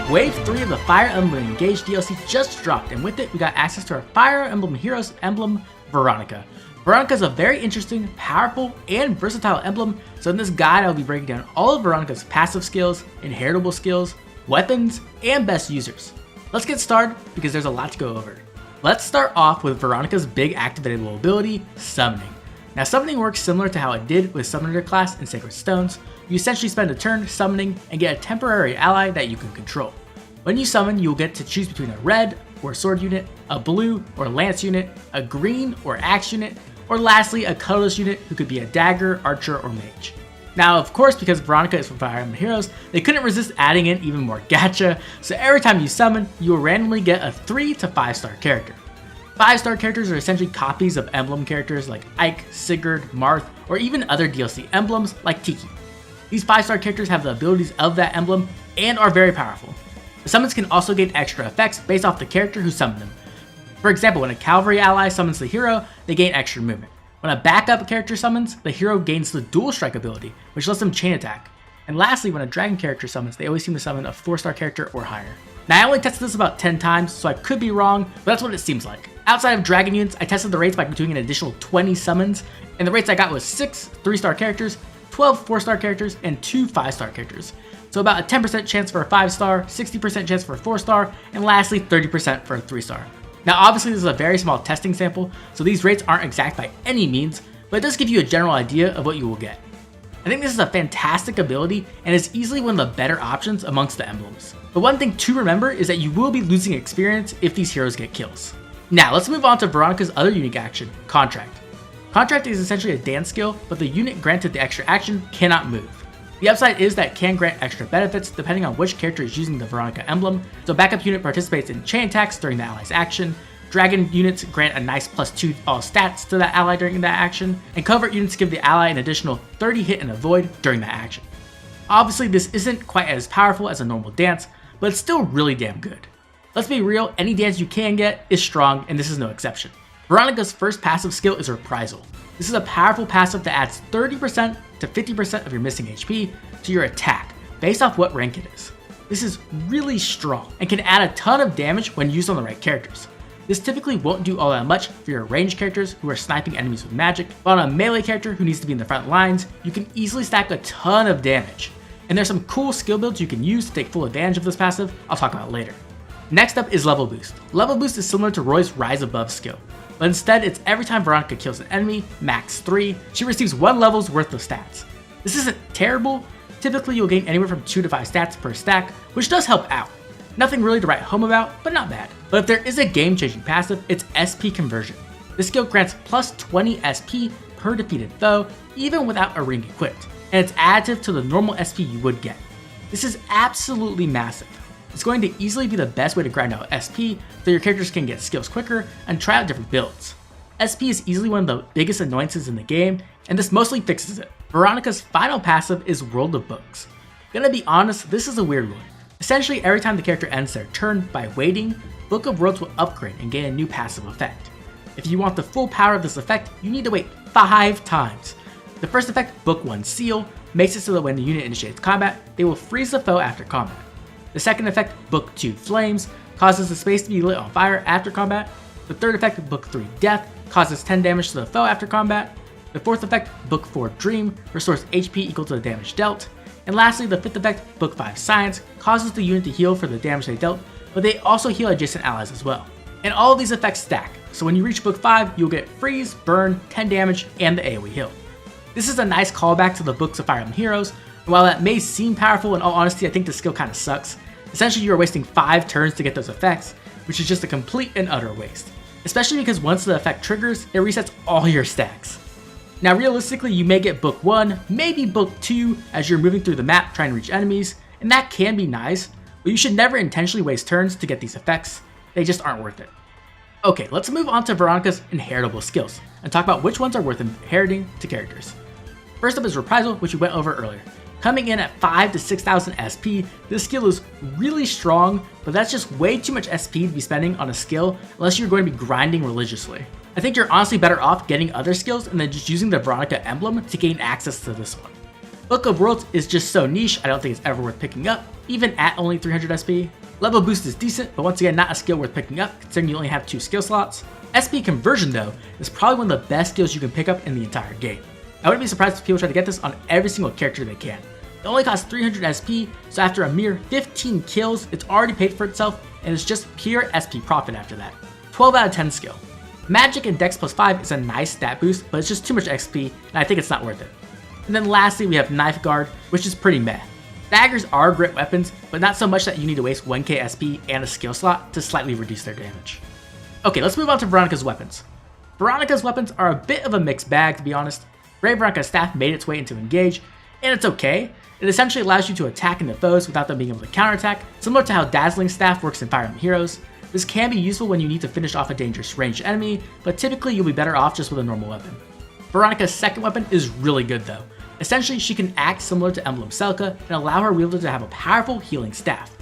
Wave 3 of the Fire Emblem Engage DLC just dropped, and with it we got access to our Fire Emblem Heroes emblem, Veronica. Veronica is a very interesting, powerful, and versatile emblem, so in this guide I'll be breaking down all of Veronica's passive skills, inheritable skills, weapons, and best users. Let's get started because there's a lot to go over. Let's start off with Veronica's big activatable ability, Summoning. Now summoning works similar to how it did with Summoner class in Sacred Stones. You essentially spend a turn summoning and get a temporary ally that you can control. When you summon, you will get to choose between a red or sword unit, a blue or lance unit, a green or axe unit, or lastly a colorless unit who could be a dagger, archer, or mage. Now of course, because Veronica is from Fire Emblem Heroes, they couldn't resist adding in even more gacha, so every time you summon, you will randomly get a 3 to 5 star character. 5-star characters are essentially copies of emblem characters like Ike, Sigurd, Marth, or even other DLC emblems like Tiki. These 5-star characters have the abilities of that emblem and are very powerful. The summons can also gain extra effects based off the character who summoned them. For example, when a cavalry ally summons the hero, they gain extra movement. When a backup character summons, the hero gains the dual strike ability, which lets them chain attack. And lastly, when a dragon character summons, they always seem to summon a 4-star character or higher. Now I only tested this about 10 times, so I could be wrong, but that's what it seems like. Outside of dragon units, I tested the rates by doing an additional 20 summons, and the rates I got was 6 3-star characters, 12 4-star characters, and 2 5-star characters. So about a 10% chance for a 5-star, 60% chance for a 4-star, and lastly 30% for a 3-star. Now obviously this is a very small testing sample, so these rates aren't exact by any means, but it does give you a general idea of what you will get. I think this is a fantastic ability and is easily one of the better options amongst the emblems. But one thing to remember is that you will be losing experience if these heroes get kills. Now let's move on to Veronica's other unique action, Contract. Contract is essentially a dance skill, but the unit granted the extra action cannot move. The upside is that it can grant extra benefits depending on which character is using the Veronica emblem, so backup unit participates in chain attacks during the ally's action, dragon units grant a nice +2 all stats to that ally during that action, and covert units give the ally an additional 30 hit and avoid during that action. Obviously this isn't quite as powerful as a normal dance, but it's still really damn good. Let's be real, any dance you can get is strong, and this is no exception. Veronica's first passive skill is Reprisal. This is a powerful passive that adds 30% to 50% of your missing HP to your attack, based off what rank it is. This is really strong, and can add a ton of damage when used on the right characters. This typically won't do all that much for your ranged characters who are sniping enemies with magic, but on a melee character who needs to be in the front lines, you can easily stack a ton of damage. And there's some cool skill builds you can use to take full advantage of this passive I'll talk about later. Next up is Level Boost. Level Boost is similar to Roy's Rise Above skill, but instead it's every time Veronica kills an enemy, max 3, she receives 1 level's worth of stats. This isn't terrible, typically you'll gain anywhere from 2 to 5 stats per stack, which does help out. Nothing really to write home about, but not bad. But if there is a game-changing passive, it's SP Conversion. This skill grants plus 20 SP per defeated foe, even without a ring equipped, and it's additive to the normal SP you would get. This is absolutely massive. It's going to easily be the best way to grind out SP so your characters can get skills quicker and try out different builds. SP is easily one of the biggest annoyances in the game, and this mostly fixes it. Veronica's final passive is World of Books. Gonna be honest, this is a weird one. Essentially every time the character ends their turn by waiting, Book of Worlds will upgrade and gain a new passive effect. If you want the full power of this effect, you need to wait 5 times. The first effect, Book 1 Seal, makes it so that when the unit initiates combat, they will freeze the foe after combat. The second effect, Book 2 Flames, causes the space to be lit on fire after combat. The third effect, Book 3 Death, causes 10 damage to the foe after combat. The fourth effect, Book 4 Dream, restores HP equal to the damage dealt. And lastly, the fifth effect, Book 5 Science, causes the unit to heal for the damage they dealt, but they also heal adjacent allies as well. And all of these effects stack, so when you reach Book 5, you'll get Freeze, Burn, 10 damage, and the AoE heal. This is a nice callback to the books of Fire Emblem Heroes, and while that may seem powerful, in all honesty I think this skill kinda sucks. Essentially you are wasting 5 turns to get those effects, which is just a complete and utter waste. Especially because once the effect triggers, it resets all your stacks. Now realistically, you may get Book 1, maybe Book 2 as you're moving through the map trying to reach enemies, and that can be nice, but you should never intentionally waste turns to get these effects. They just aren't worth it. Okay, let's move on to Veronica's inheritable skills, and talk about which ones are worth inheriting to characters. First up is Reprisal, which we went over earlier. Coming in at 5 to 6,000 SP, this skill is really strong, but that's just way too much SP to be spending on a skill unless you're going to be grinding religiously. I think you're honestly better off getting other skills and then just using the Veronica emblem to gain access to this one. Book of Worlds is just so niche, I don't think it's ever worth picking up, even at only 300 SP. Level Boost is decent, but once again not a skill worth picking up considering you only have 2 skill slots. SP Conversion though is probably one of the best skills you can pick up in the entire game. I wouldn't be surprised if people try to get this on every single character they can. It only costs 300 SP, so after a mere 15 kills, it's already paid for itself, and it's just pure SP profit after that. 12 out of 10 skill. Magic and Dex plus 5 is a nice stat boost, but it's just too much XP, and I think it's not worth it. And then lastly, we have Knife Guard, which is pretty meh. Daggers are great weapons, but not so much that you need to waste 1k SP and a skill slot to slightly reduce their damage. Okay, let's move on to Veronica's weapons. Veronica's weapons are a bit of a mixed bag, to be honest. Brave Veronica's staff made its way into Engage, and it's okay. It essentially allows you to attack into foes without them being able to counterattack, similar to how Dazzling Staff works in Fire Emblem Heroes. This can be useful when you need to finish off a dangerous ranged enemy, but typically you'll be better off just with a normal weapon. Veronica's second weapon is really good though. Essentially, she can act similar to Emblem Selka and allow her wielder to have a powerful healing staff.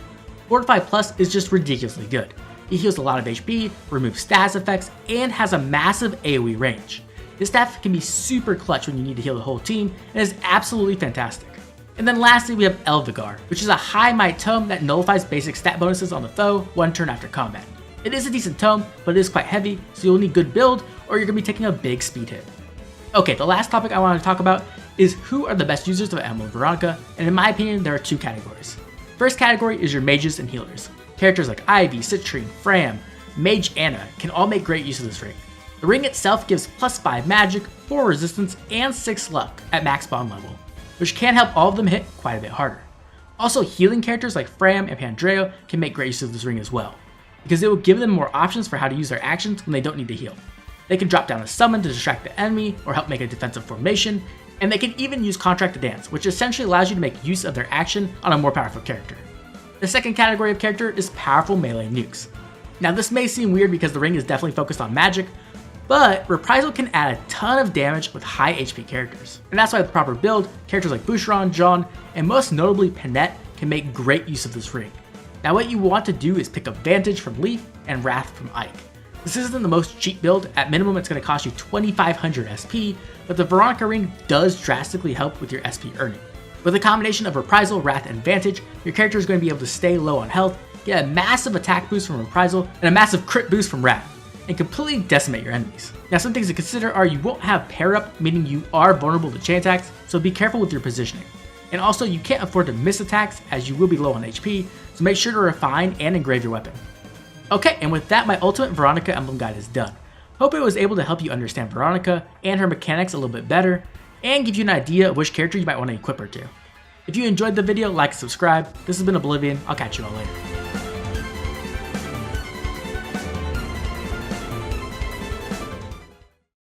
Fortify Plus is just ridiculously good. It heals a lot of HP, removes status effects, and has a massive AoE range. This staff can be super clutch when you need to heal the whole team, and is absolutely fantastic. And then lastly, we have Elvigar, which is a high might tome that nullifies basic stat bonuses on the foe one turn after combat. It is a decent tome, but it is quite heavy, so you'll need good build or you're going to be taking a big speed hit. Okay, the last topic I want to talk about is who are the best users of Emblem Veronica, and in my opinion, there are 2 categories. First category is your mages and healers. Characters like Ivy, Citrine, Fram, Mage Anna can all make great use of this ring. The ring itself gives plus 5 magic, 4 resistance, and 6 luck at max bond level, which can help all of them hit quite a bit harder. Also, healing characters like Fram and Pandreo can make great use of this ring as well, because it will give them more options for how to use their actions when they don't need to heal. They can drop down a summon to distract the enemy or help make a defensive formation, and they can even use Contract to Dance, which essentially allows you to make use of their action on a more powerful character. The second category of character is powerful melee nukes. Now this may seem weird because the ring is definitely focused on magic, but Reprisal can add a ton of damage with high HP characters. And that's why with proper build, characters like Boucheron, John, and most notably Panette can make great use of this ring. Now what you want to do is pick up Vantage from Leaf and Wrath from Ike. This isn't the most cheap build, at minimum it's going to cost you 2500 SP, but the Veronica ring does drastically help with your SP earning. With a combination of Reprisal, Wrath, and Vantage, your character is going to be able to stay low on health, get a massive attack boost from Reprisal, and a massive crit boost from Wrath, and completely decimate your enemies. Now some things to consider are you won't have pair up, meaning you are vulnerable to chain attacks, so be careful with your positioning. And also you can't afford to miss attacks as you will be low on HP, so make sure to refine and engrave your weapon. Okay, and with that my Ultimate Veronica Emblem Guide is done. Hope it was able to help you understand Veronica and her mechanics a little bit better, and give you an idea of which character you might want to equip her to. If you enjoyed the video, like and subscribe. This has been Oblivion, I'll catch you all later.